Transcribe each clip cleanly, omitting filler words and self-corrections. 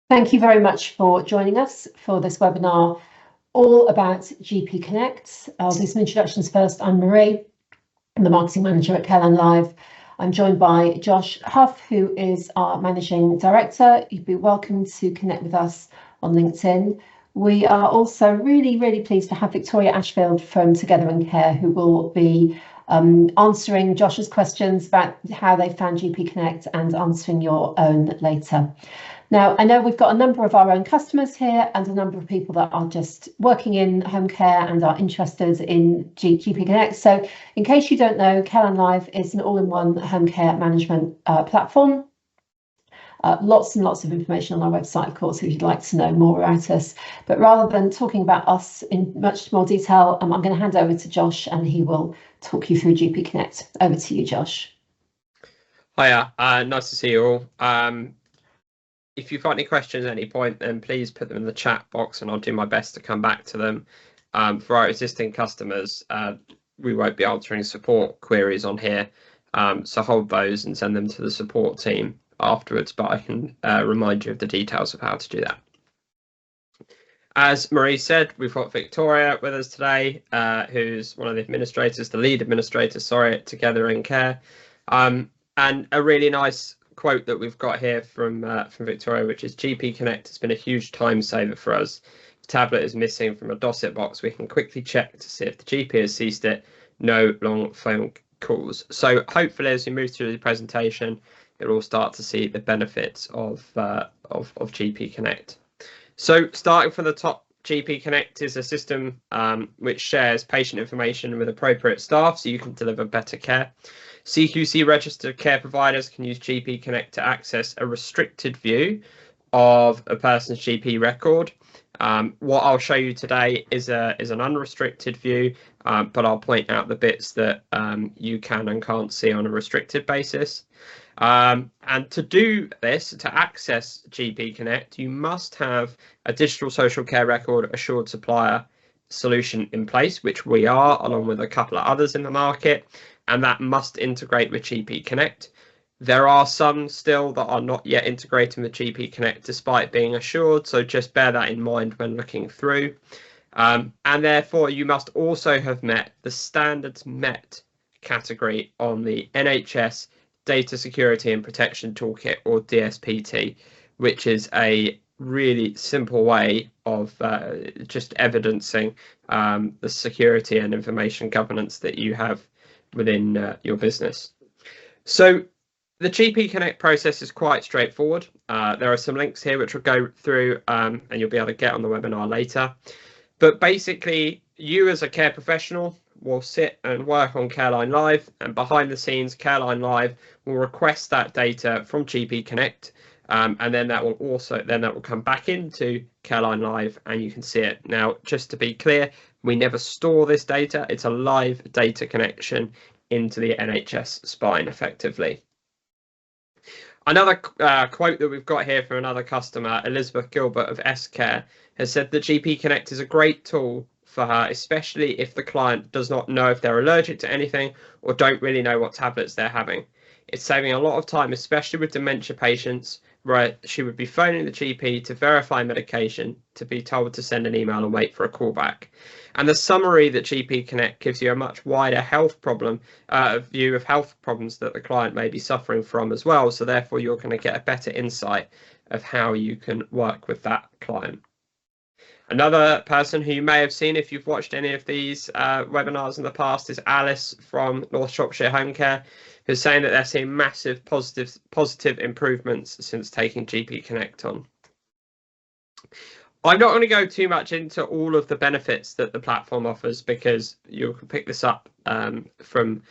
Thank you very much for joining us for this webinar all about GP Connect. I'll do some introductions first. I'm Marie, I'm the Marketing Manager at CareLineLive. I'm joined by Josh Huff, who is our Managing Director. You'd be welcome to connect with us on LinkedIn. We are also really pleased to have Victoria Ashfield from Together in Care, who will be answering Josh's questions about how they found GP Connect and answering your own later. Now, I know we've got a number of our own customers here and a number of people that are just working in home care and are interested in GP Connect. So in case you don't know, CareLineLive is an all-in-one home care management platform. Lots and lots of information on our website, of course, if you'd like to know more about us. But rather than talking about us in much more detail, I'm going to hand over to Josh and he will talk you through GP Connect. Over to you, Josh. Hiya, nice to see you all. If you've got any questions at any point, then please put them in the chat box and I'll do my best to come back to them. For our existing customers, we won't be answering support queries on here, so hold those and send them to the support team afterwards, but I can remind you of the details of how to do that. As Marie said, we've got Victoria with us today, who's one of the administrators, the lead administrator, sorry, at Together in Care, and a really nice quote that we've got here from Victoria, which is GP Connect has been a huge time saver for us. If a tablet is missing from a Dosset box, we can quickly check to see if the GP has ceased it. No long phone calls. So hopefully, as we move through the presentation, you'll all start to see the benefits of GP Connect. So starting from the top, GP Connect is a system which shares patient information with appropriate staff so you can deliver better care. CQC registered care providers can use GP Connect to access a restricted view of a person's GP record. What I'll show you today is an unrestricted view, but I'll point out the bits that you can and can't see on a restricted basis. And to do this, to access GP Connect, you must have a digital social care record assured supplier solution in place, which we are, along with a couple of others in the market, and that must integrate with GP Connect. There are some still that are not yet integrating with GP Connect despite being assured, so just bear that in mind when looking through. And therefore, you must also have met the standards met category on the NHS Data Security and Protection Toolkit, or DSPT, which is a really simple way of just evidencing the security and information governance that you have within your business. So the GP Connect process is quite straightforward. There are some links here which we'll go through and you'll be able to get on the webinar later. But basically, you as a care professional will sit and work on CareLineLive, and behind the scenes, CareLineLive will request that data from GP Connect, and then that will come back into CareLineLive and you can see it. Now, just to be clear, we never store this data. It's a live data connection into the NHS spine, effectively. Another quote that we've got here from another customer, Elizabeth Gilbert of S-Care, has said that GP Connect is a great tool for her, especially if the client does not know if they're allergic to anything or don't really know what tablets they're having. It's saving a lot of time, especially with dementia patients, where she would be phoning the GP to verify medication, to be told to send an email and wait for a call back. And the summary that GP Connect gives you a much wider health problem, view of health problems that the client may be suffering from as well. So therefore, you're going to get a better insight of how you can work with that client. Another person who you may have seen if you've watched any of these webinars in the past is Alice from North Shropshire Home Care, who's saying that they're seeing massive positive improvements since taking GP Connect on. I'm not going to go too much into all of the benefits that the platform offers because you can pick this up from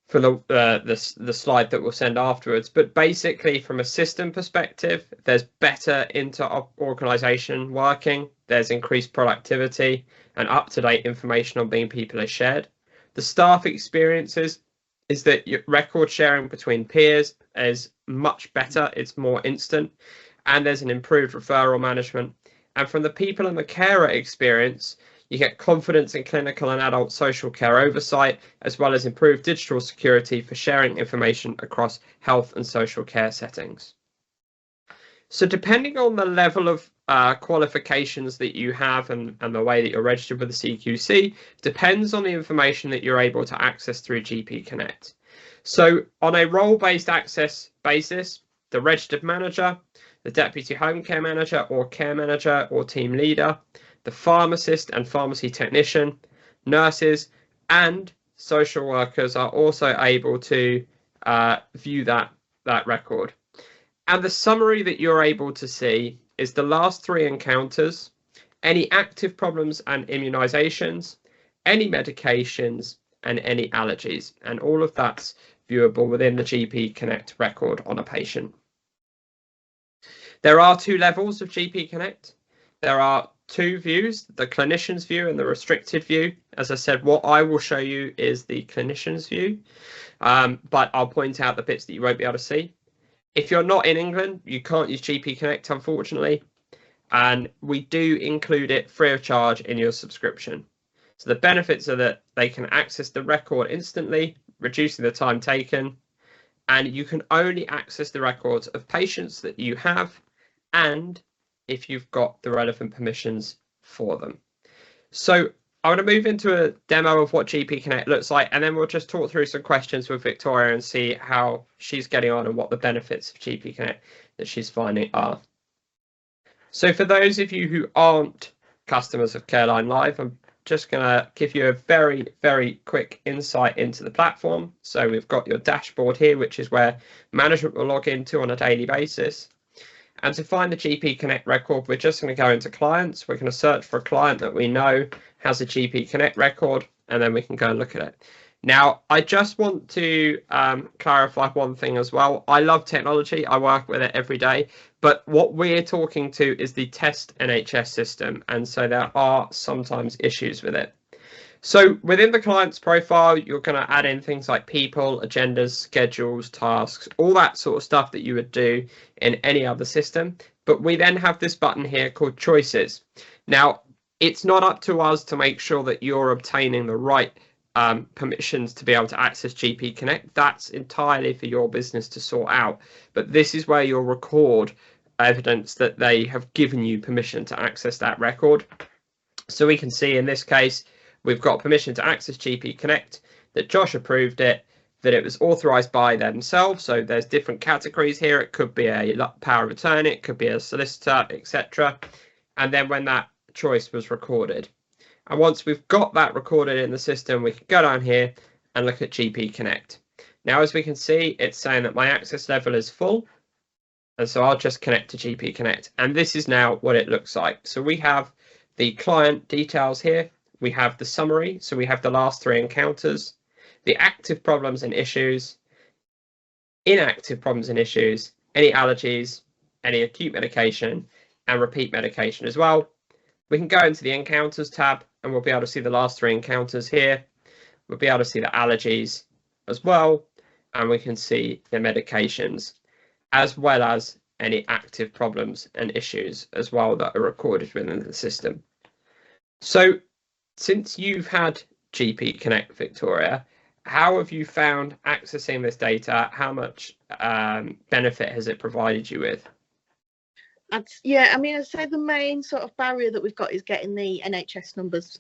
the slide that we'll send afterwards. But basically, from a system perspective, there's better inter-organisation working, there's increased productivity, and up-to-date information on being people are shared. The staff experiences is that your record sharing between peers is much better, it's more instant, and there's an improved referral management. And from the people and the carer experience, you get confidence in clinical and adult social care oversight, as well as improved digital security for sharing information across health and social care settings. So depending on the level of qualifications that you have and the way that you're registered with the CQC, depends on the information that you're able to access through GP Connect. So on a role-based access basis, the registered manager, the deputy home care manager or team leader, the pharmacist and pharmacy technician, nurses and social workers are also able to view that record. And the summary that you're able to see is the last 3 encounters, any active problems and immunizations, any medications, and any allergies. And all of that's viewable within the GP Connect record on a patient. There are 2 levels of GP Connect. There are 2 views, the clinician's view and the restricted view. As I said, what I will show you is the clinician's view, but I'll point out the bits that you won't be able to see. If you're not in England, you can't use GP Connect, unfortunately, and we do include it free of charge in your subscription. So the benefits are that they can access the record instantly, reducing the time taken, and you can only access the records of patients that you have and if you've got the relevant permissions for them. So I want to move into a demo of what GP Connect looks like, and then we'll just talk through some questions with Victoria and see how she's getting on and what the benefits of GP Connect that she's finding are. So for those of you who aren't customers of CareLineLive, I'm just going to give you a very, very quick insight into the platform. So we've got your dashboard here, which is where management will log into on a daily basis. And to find the GP Connect record, we're just going to go into clients. We're going to search for a client that we know has a GP Connect record, and then we can go and look at it. Now, I just want to clarify one thing as well. I love technology. I work with it every day. But what we're talking to is the test NHS system. And so there are sometimes issues with it. So within the client's profile, you're going to add in things like people, agendas, schedules, tasks, all that sort of stuff that you would do in any other system. But we then have this button here called choices. Now, it's not up to us to make sure that you're obtaining the right permissions to be able to access GP Connect. That's entirely for your business to sort out. But this is where you'll record evidence that they have given you permission to access that record. So we can see in this case, we've got permission to access GP Connect, that Josh approved it, that it was authorized by themselves. So there's different categories here. It could be a power of attorney, it could be a solicitor, etc. And then when that choice was recorded. And once we've got that recorded in the system, we can go down here and look at GP Connect. Now, as we can see, it's saying that my access level is full. And so I'll just connect to GP Connect. And this is now what it looks like. So we have the client details here. We have the summary, so we have the last 3 encounters, the active problems and issues, inactive problems and issues, any allergies, any acute medication, and repeat medication as well. We can go into the encounters tab, and we'll be able to see the last 3 encounters here. We'll be able to see the allergies as well, and we can see the medications, as well as any active problems and issues as well that are recorded within the system. So since you've had GP Connect, Victoria, how have you found accessing this data? How much benefit has it provided you with? Yeah, I mean, I'd say the main sort of barrier that we've got is getting the NHS numbers,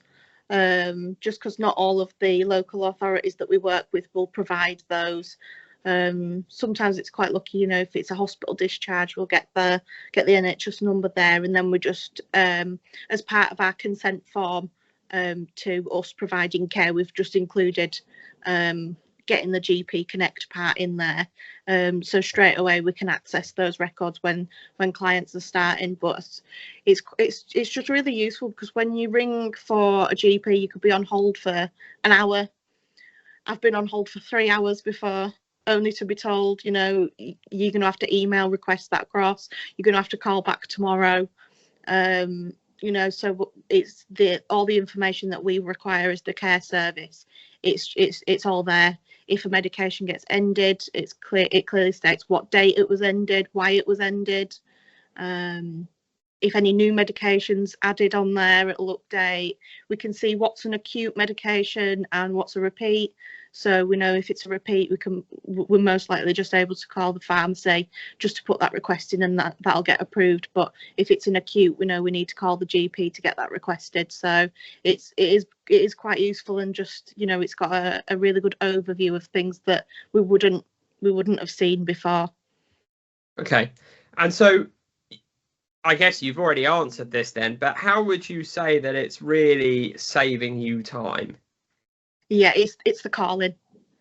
just because not all of the local authorities that we work with will provide those. Sometimes it's quite lucky, you know, if it's a hospital discharge, we'll get the NHS number there, and then we just, as part of our consent form, to us providing care, we've just included getting the GP Connect part in there, so straight away we can access those records when clients are starting. But it's just really useful, because when you ring for a GP, you could be on hold for an hour. I've been on hold for 3 hours before, only to be told, you know, you're going to have to email request that across, you're going to have to call back tomorrow. You know, so it's all the information that we require as the care service. It's all there. If a medication gets ended, it's clear. It clearly states what date it was ended, why it was ended. If any new medications added on there, it'll update. We can see what's an acute medication and what's a repeat. So we know if it's a repeat, we're most likely just able to call the pharmacy just to put that request in, and that'll get approved. But if it's an acute, we know we need to call the GP to get that requested. So it is quite useful, and just, you know, it's got a really good overview of things that we wouldn't have seen before. Okay, and so I guess you've already answered this then, but how would you say that it's really saving you time? Yeah, it's the calling.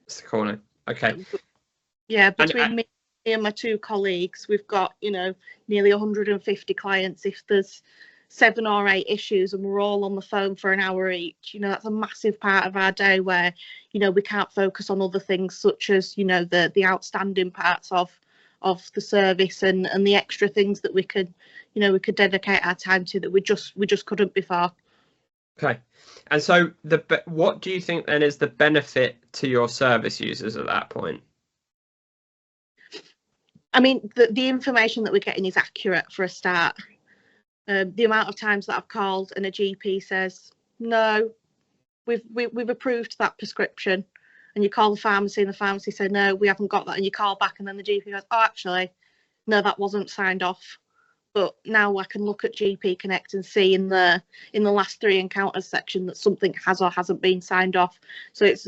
It's the calling. Okay. Yeah, between me and my two colleagues, we've got, you know, nearly 150 clients. If there's 7 or 8 issues and we're all on the phone for an hour each, you know, that's a massive part of our day where, you know, we can't focus on other things such as, you know, the outstanding parts of the service and the extra things that we could dedicate our time to that we just couldn't before. Okay, and so what do you think then is the benefit to your service users at that point? I mean, the information that we're getting is accurate for a start. The amount of times that I've called and a GP says, no, we've approved that prescription, and you call the pharmacy and the pharmacy say, no, we haven't got that, and you call back and then the GP goes, oh, actually, no, that wasn't signed off. But now I can look at GP Connect and see in the last 3 encounters section that something has or hasn't been signed off. So it's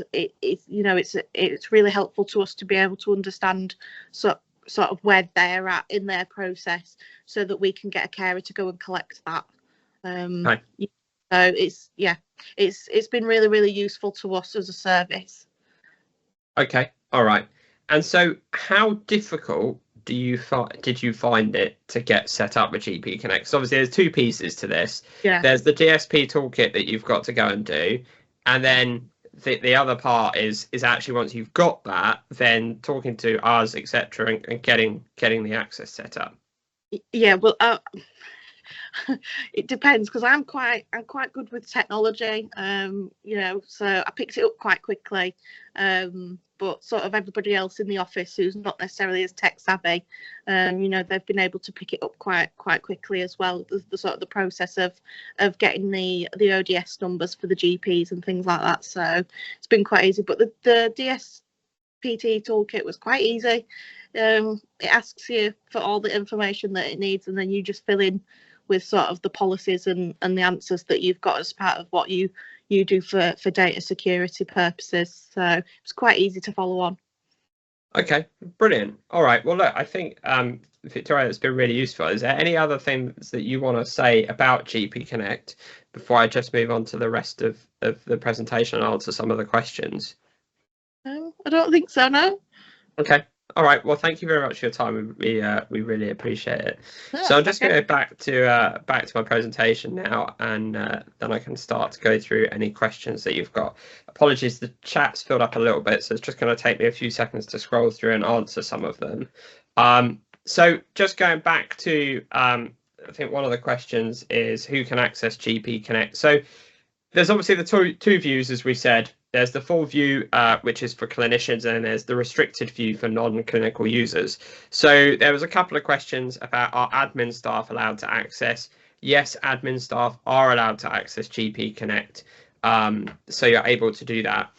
really helpful to us to be able to understand sort of where they're at in their process, so that we can get a carer to go and collect that. Right. So it's been really, really useful to us as a service. Okay, all right. And so how difficult did you find it to get set up with GP Connect? So obviously there's 2 pieces to this. Yeah. There's the DSP toolkit that you've got to go and do, and then the other part is actually once you've got that, then talking to us, etc., and getting the access set up. Yeah, well, it depends, because I'm quite good with technology, you know, so I picked it up quite quickly. But sort of everybody else in the office who's not necessarily as tech savvy, you know, they've been able to pick it up quite quickly as well. The sort of the process of getting the ODS numbers for the GPs and things like that. So it's been quite easy. But the DSPT toolkit was quite easy. It asks you for all the information that it needs, and then you just fill in with sort of the policies and the answers that you've got as part of what you do for data security purposes. So it's quite easy to follow on. Okay, brilliant. All right. Well, look, I think Victoria, that's been really useful. Is there any other things that you want to say about GP Connect before I just move on to the rest of the presentation and answer some of the questions? No, I don't think so, no. Okay. All right. Well, thank you very much for your time. We really appreciate it. No, so I'm just okay. going to go back to my presentation now, and then I can start to go through any questions that you've got. Apologies, the chat's filled up a little bit, so it's just going to take me a few seconds to scroll through and answer some of them. So just going back to, I think one of the questions is who can access GP Connect. So there's obviously the two views, as we said. There's the full view, which is for clinicians, and there's the restricted view for non-clinical users. So there was a couple of questions about, are admin staff allowed to access? Yes, admin staff are allowed to access GP Connect. So you're able to do that.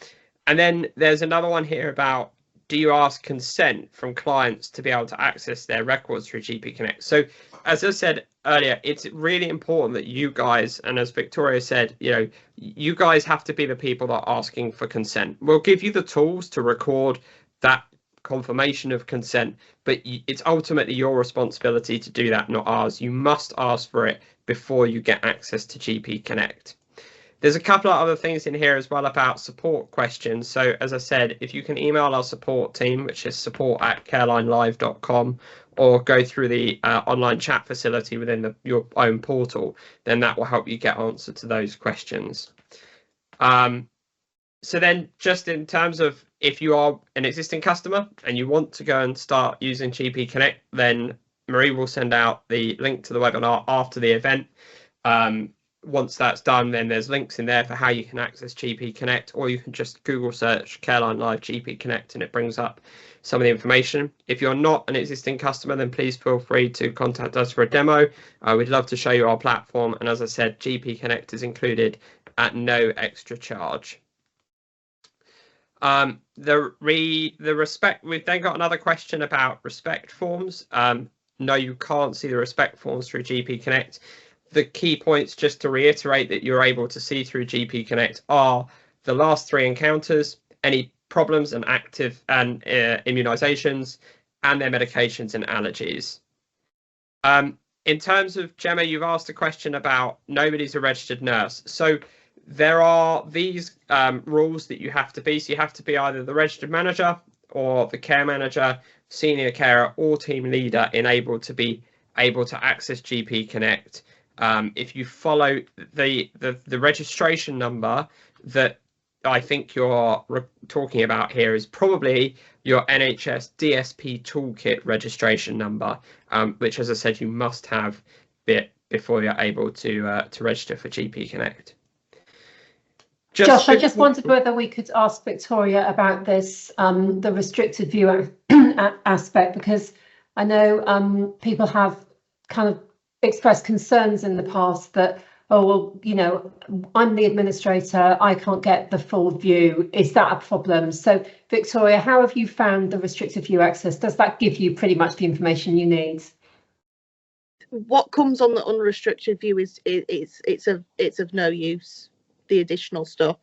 And then there's another one here about, do you ask consent from clients to be able to access their records through GP Connect? So as I said earlier, it's really important that you guys, and as Victoria said, you know, you guys have to be the people that are asking for consent. We'll give you the tools to record that confirmation of consent, but it's ultimately your responsibility to do that, not ours. You must ask for it before you get access to GP Connect. There's a couple of other things in here as well about support questions. So as I said, if you can email our support team, which is support@CareLineLive.com, or go through the online chat facility within your own portal, then that will help you get answer to those questions. So then just in terms of if you are an existing customer and you want to go and start using GP Connect, then Marie will send out the link to the webinar after the event. Once that's done, then there's links in there for how you can access GP Connect, or you can just Google search CareLineLive GP Connect and it brings up some of the information. If you're not an existing customer, then please feel free to contact us for a demo. We'd love to show you our platform, and as I said, GP Connect is included at no extra charge. The respect, we've then got another question about respect forms. No, you can't see the respect forms through GP Connect. The key points, just to reiterate, that you're able to see through GP Connect are the last 3 encounters, any problems and active and immunizations, and their medications and allergies. In terms of Gemma, you've asked a question about nobody's a registered nurse. So there are these rules that you have to be. So you have to be either the registered manager or the care manager, senior carer, or team leader able to access GP Connect. If you follow the registration number that I think you're talking about here is probably your NHS DSP toolkit registration number, which, as I said, you must have before you're able to register for GP Connect. Josh, I just wondered whether we could ask Victoria about this, the restricted view aspect, because I know people have kind of expressed concerns in the past that, oh, well, you know, I'm the administrator, I can't get the full view. Is that a problem? So, Victoria, how have you found the restricted view access? Does that give you pretty much the information you need? What comes on the unrestricted view is it's of no use. The additional stuff.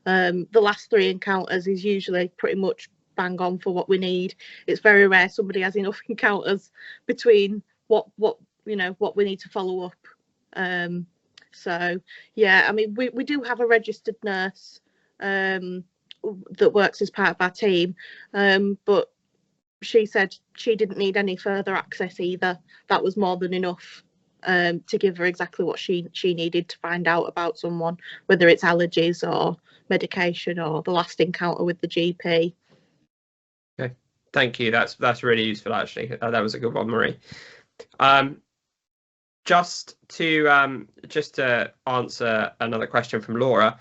The last 3 encounters is usually pretty much bang on for what we need. It's very rare somebody has enough encounters between what we need to follow up. So yeah, I mean, we do have a registered nurse that works as part of our team, but she said she didn't need any further access either. That was more than enough to give her exactly what she needed to find out about someone, whether it's allergies or medication or the last encounter with the GP. Okay, thank you. That's really useful, actually. That was a good one, Marie. Just to answer another question from Laura,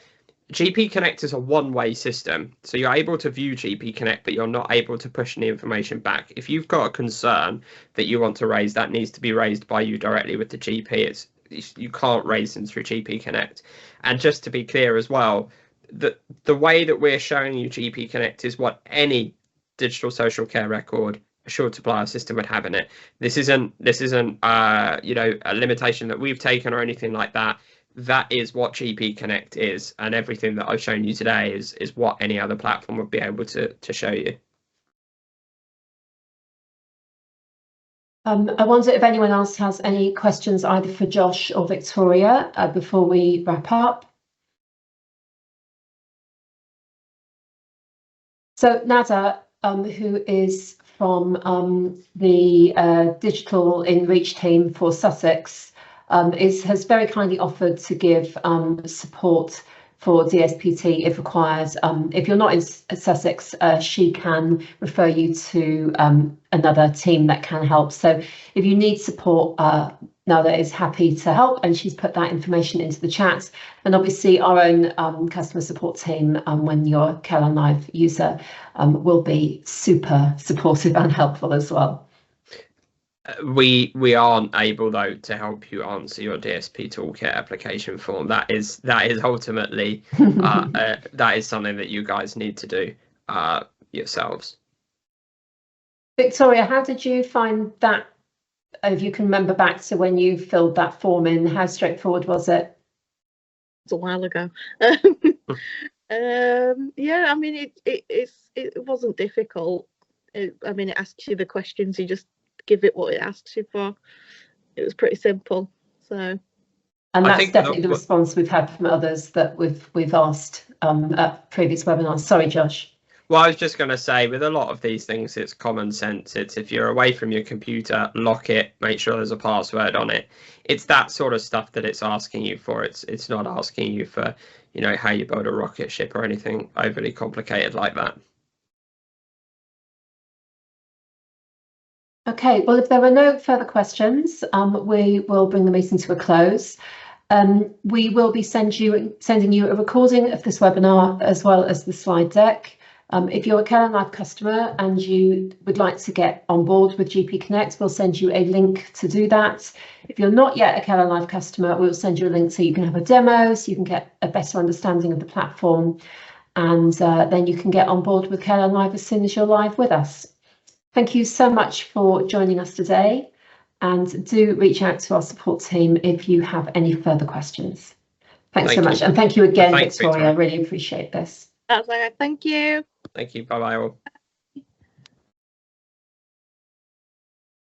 GP Connect is a one-way system, so you're able to view GP Connect, but you're not able to push any information back. If you've got a concern that you want to raise, that needs to be raised by you directly with the GP. You can't raise them through GP Connect. And just to be clear as well, the way that we're showing you GP Connect is what any digital social care record assured supplier system would have in it. This isn't a limitation that we've taken or anything like that. That is what GP Connect is, and everything that I've shown you today is what any other platform would be able to show you. I wonder if anyone else has any questions either for Josh or Victoria before we wrap up. So Nada, who is from the Digital in Reach team for Sussex, has very kindly offered to give support for DSPT if required. If you're not in Sussex, she can refer you to another team that can help. So if you need support, Nada is happy to help, and she's put that information into the chat. And obviously our own customer support team, when you're a CareLineLive user, will be super supportive and helpful as well. We aren't able, though, to help you answer your DSP toolkit application form. That is ultimately that is something that you guys need to do yourselves. Victoria, how did you find that? If you can remember back to when you filled that form in, how straightforward was it? It's a while ago. Yeah, I mean, it wasn't difficult. It asks you the questions, you just give it what it asks you for. It was pretty simple. So, and that's definitely the response we've had from others that we've asked at previous webinars. Sorry, Josh. Well, I was just going to say, with a lot of these things, it's common sense. It's if you're away from your computer, lock it, make sure there's a password on it. It's that sort of stuff that it's asking you for. It's not asking you for, how you build a rocket ship or anything overly complicated like that. Okay, well, if there are no further questions, we will bring the meeting to a close. We will be sending you a recording of this webinar as well as the slide deck. If you're a CareLineLive customer and you would like to get on board with GP Connect, we'll send you a link to do that. If you're not yet a CareLineLive customer, we'll send you a link so you can have a demo, so you can get a better understanding of the platform. and then you can get on board with CareLineLive as soon as you're live with us. Thank you so much for joining us today, and do reach out to our support team if you have any further questions. Thanks so much, and thank you again, Victoria. I really appreciate this. That's all right. Thank you. Thank you. Bye bye all.